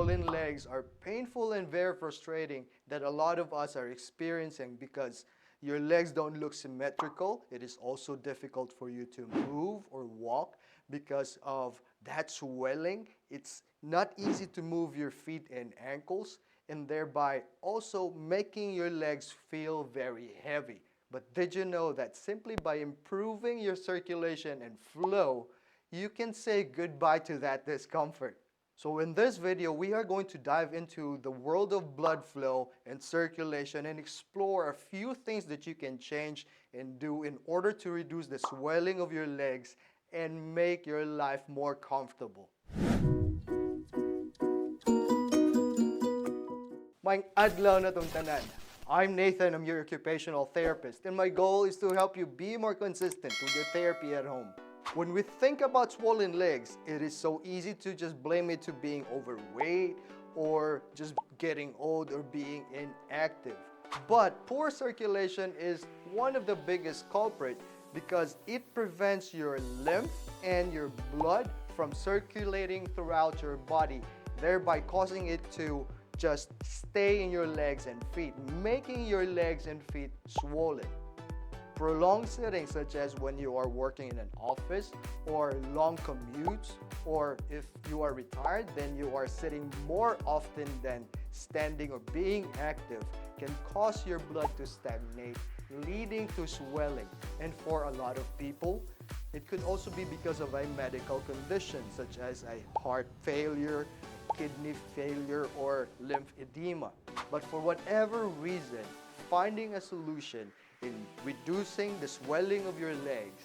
swollen legs are painful and very frustrating that a lot of us are experiencing because your legs don't look symmetrical. It is also difficult for you to move or walk because of that swelling. It's not easy to move your feet and ankles, and thereby also making your legs feel very heavy. But did you know that simply by improving your circulation and flow, you can say goodbye to that discomfort? So in this video, we are going to dive into the world of blood flow and circulation and explore a few things that you can change and do in order to reduce the swelling of your legs and make your life more comfortable. May adlaw na tong tanan. I'm Nathan, I'm your occupational therapist, and my goal is to help you be more consistent with your therapy at home. When we think about swollen legs, it is so easy to just blame it to being overweight or just getting old or being inactive. But poor circulation is one of the biggest culprits because it prevents your lymph and your blood from circulating throughout your body, thereby causing it to just stay in your legs and feet, making your legs and feet swollen. Prolonged settings such as when you are working in an office or long commutes, or if you are retired, then you are sitting more often than standing or being active, can cause your blood to stagnate, leading to swelling. And for a lot of people, it could also be because of a medical condition such as a heart failure, kidney failure, or lymphedema. But for whatever reason, finding a solution in reducing the swelling of your legs,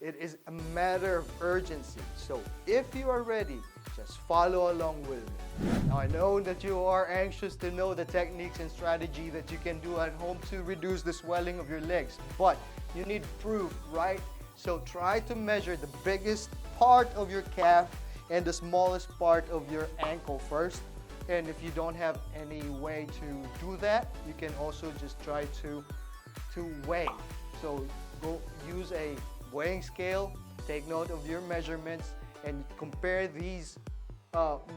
it is a matter of urgency. So if you are ready, just follow along with me. Now I know that you are anxious to know the techniques and strategy that you can do at home to reduce the swelling of your legs, but you need proof, right? So try to measure the biggest part of your calf and the smallest part of your ankle first. And if you don't have any way to do that, you can also just try to weigh. So go use a weighing scale, take note of your measurements, and compare these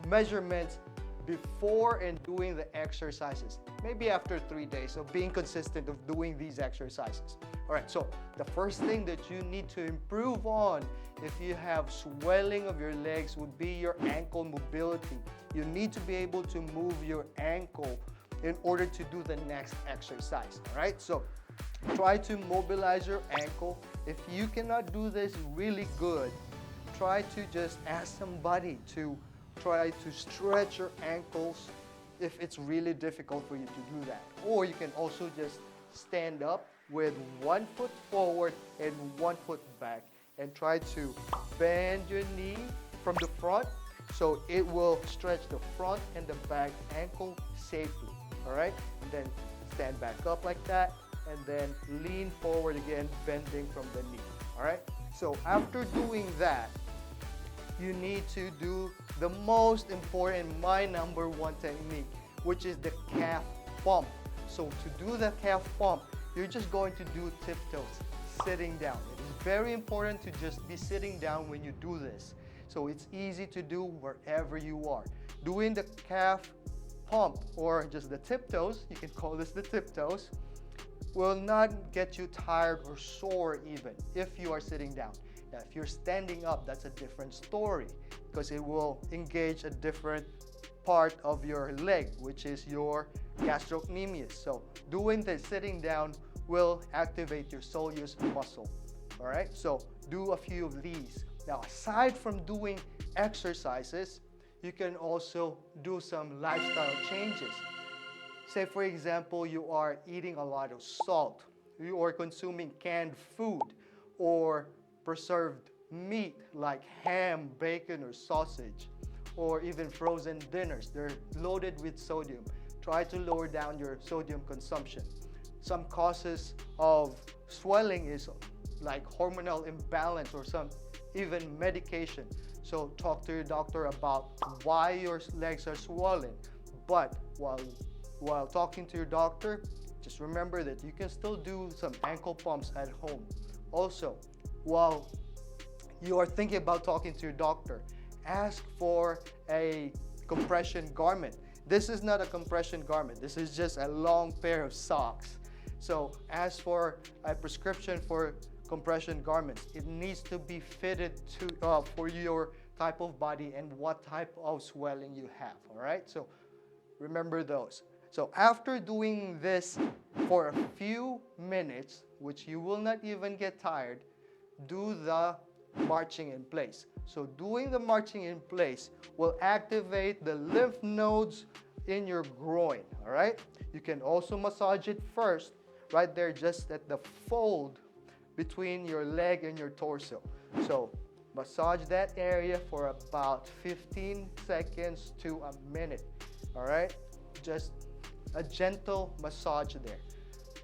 measurements before and doing the exercises. Maybe after 3 days of being consistent of doing these exercises. All right, so the first thing that you need to improve on if you have swelling of your legs would be your ankle mobility. You need to be able to move your ankle in order to do the next exercise. All right, so try to mobilize your ankle. If you cannot do this really good, try to just ask somebody to try to stretch your ankles if it's really difficult for you to do that. Or you can also just stand up with one foot forward and one foot back and try to bend your knee from the front so it will stretch the front and the back ankle safely. All right, and then stand back up like that and then lean forward again, bending from the knee. All right, so after doing that, you need to do the most important, my number one technique, which is the calf pump. So to do the calf pump, you're just going to do tiptoes, sitting down. It is very important to just be sitting down when you do this. So it's easy to do wherever you are. Doing the calf pump or just the tiptoes, you can call this the tiptoes, will not get you tired or sore even if you are sitting down. Now, if you're standing up, that's a different story because it will engage a different part of your leg, which is your gastrocnemius. So doing the sitting down will activate your soleus muscle. All right, so do a few of these. Now, aside from doing exercises, you can also do some lifestyle changes. Say, for example, you are eating a lot of salt, you are consuming canned food or preserved meat like ham, bacon, or sausage, or even frozen dinners. They're loaded with sodium. Try to lower down your sodium consumption. Some causes of swelling is like hormonal imbalance or some even medication. So talk to your doctor about why your legs are swollen. But while talking to your doctor, just remember that you can still do some ankle pumps at home. Also, while you are thinking about talking to your doctor, ask for a compression garment. This is not a compression garment. This is just a long pair of socks. So as for a prescription for compression garments, it needs to be fitted to for your type of body and what type of swelling you have. All right, so remember those. So after doing this for a few minutes, which you will not even get tired, do the marching in place. So doing the marching in place will activate the lymph nodes in your groin. All right, you can also massage it first right there, just at the fold between your leg and your torso. So massage that area for about 15 seconds to a minute. All right, just a gentle massage there.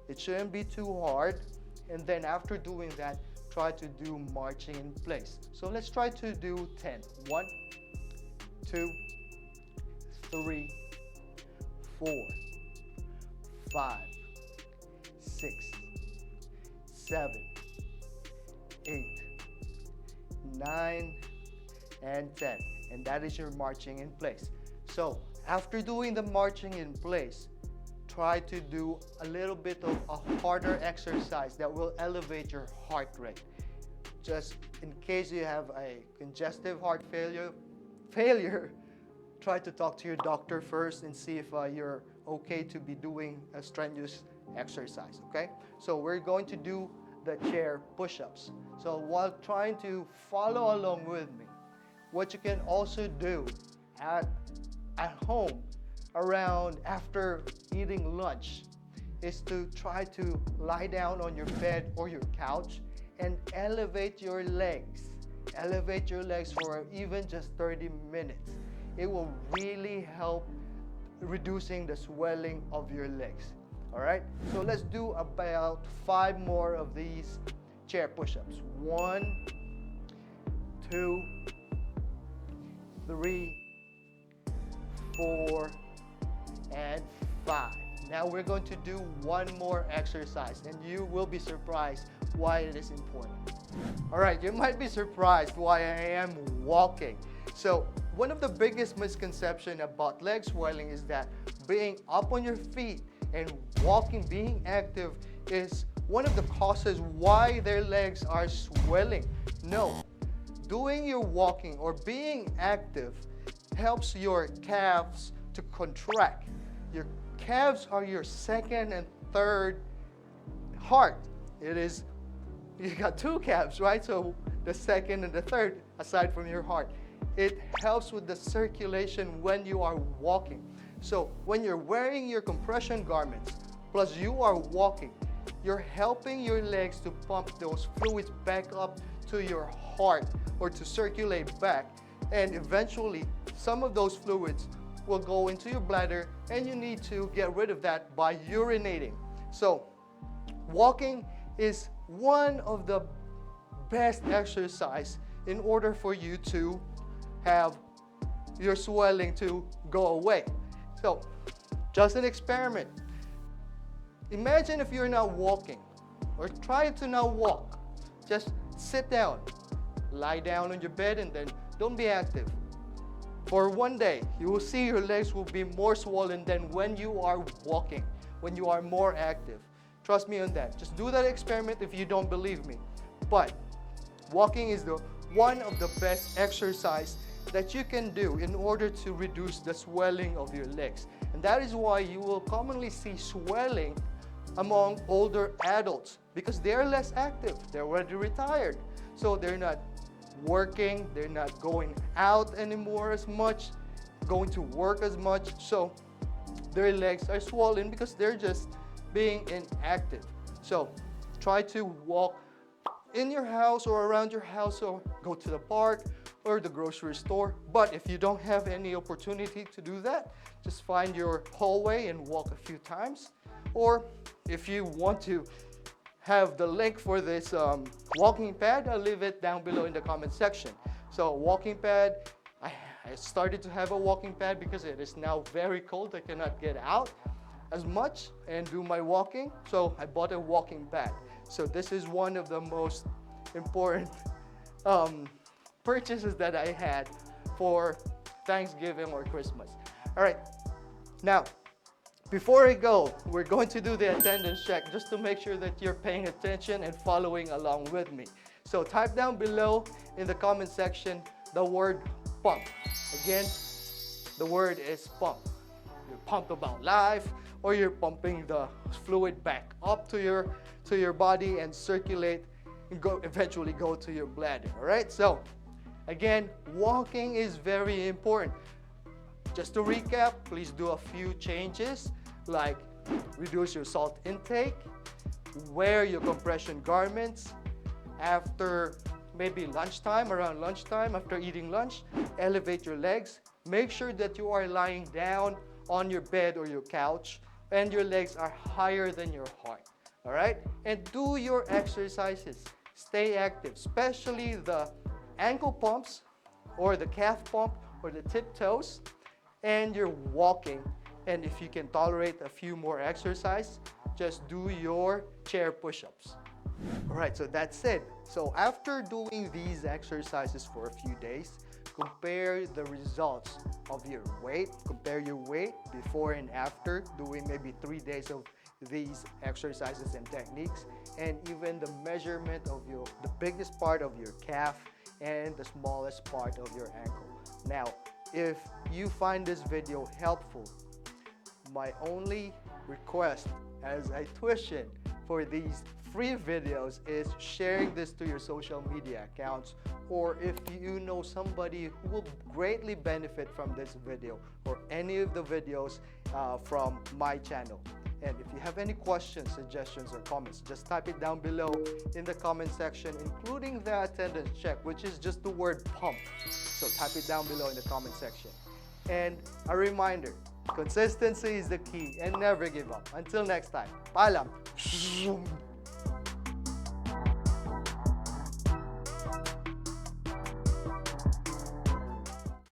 It shouldn't be too hard. And then after doing that, try to do marching in place. So let's try to do 10. 1, 2, 3, 4, 5, 6, 7, 8, 9, and 10. And that is your marching in place. So after doing the marching in place, try to do a little bit of a harder exercise that will elevate your heart rate. Just in case you have a congestive heart failure, try to talk to your doctor first and see if you're okay to be doing a strenuous exercise, okay? So we're going to do the chair push-ups. So while trying to follow along with me, what you can also do at home around after eating lunch is to try to lie down on your bed or your couch and elevate your legs. Elevate your legs for even just 30 minutes. It will really help reducing the swelling of your legs. All right, so let's do about 5 more of these chair push-ups. 1, 2, 3, 4, and 5. Now we're going to do one more exercise, and you will be surprised why it is important. All right, you might be surprised why I am walking. So one of the biggest misconceptions about leg swelling is that being up on your feet and walking, being active, is one of the causes why their legs are swelling. No, doing your walking or being active helps your calves to contract. Your calves are your second and third heart. You got 2 calves, right? So the second and the third, aside from your heart. It helps with the circulation when you are walking. So when you're wearing your compression garments, plus you are walking, you're helping your legs to pump those fluids back up to your heart or to circulate back. And eventually, some of those fluids will go into your bladder, and you need to get rid of that by urinating. So walking is one of the best exercise in order for you to have your swelling to go away. So just an experiment. Imagine if you're not walking, or try to not walk. Just sit down, lie down on your bed, and then don't be active. For one day, you will see your legs will be more swollen than when you are walking, when you are more active. Trust me on that. Just do that experiment if you don't believe me. But walking is one of the best exercise that you can do in order to reduce the swelling of your legs. And that is why you will commonly see swelling among older adults, because they're less active. They're already retired. So they're not working, they're not going out anymore as much, going to work as much. So their legs are swollen because they're just being inactive. So try to walk in your house or around your house, or go to the park or the grocery store. But if you don't have any opportunity to do that, just find your hallway and walk a few times. Or if you want to have the link for this walking pad, I'll leave it down below in the comment section. So walking pad, I started to have a walking pad because it is now very cold. I cannot get out as much and do my walking. So I bought a walking pad. So this is one of the most important purchases that I had for Thanksgiving or Christmas. All right, now, before I go, we're going to do the attendance check just to make sure that you're paying attention and following along with me. So type down below in the comment section the word pump. Again, the word is pump. You're pumped about life, or you're pumping the fluid back up to your body and circulate and eventually go to your bladder. All right, so again, walking is very important. Just to recap, please do a few changes like reduce your salt intake, wear your compression garments after maybe lunchtime, around lunchtime, after eating lunch, elevate your legs. Make sure that you are lying down on your bed or your couch and your legs are higher than your heart. All right? And do your exercises. Stay active, especially the ankle pumps or the calf pump or the tiptoes, and you're walking. And if you can tolerate a few more exercise, just do your chair push-ups. All right, so that's it. So after doing these exercises for a few days, compare the results of your weight. Compare your weight before and after doing maybe 3 days of these exercises and techniques, and even the measurement of the biggest part of your calf and the smallest part of your ankle. Now, if you find this video helpful, my only request as a tuition for these free videos is sharing this to your social media accounts, or if you know somebody who will greatly benefit from this video or any of the videos from my channel. And if you have any questions, suggestions, or comments, just type it down below in the comment section, including the attendance check, which is just the word pump. So type it down below in the comment section. And a reminder, consistency is the key and never give up. Until next time, paalam!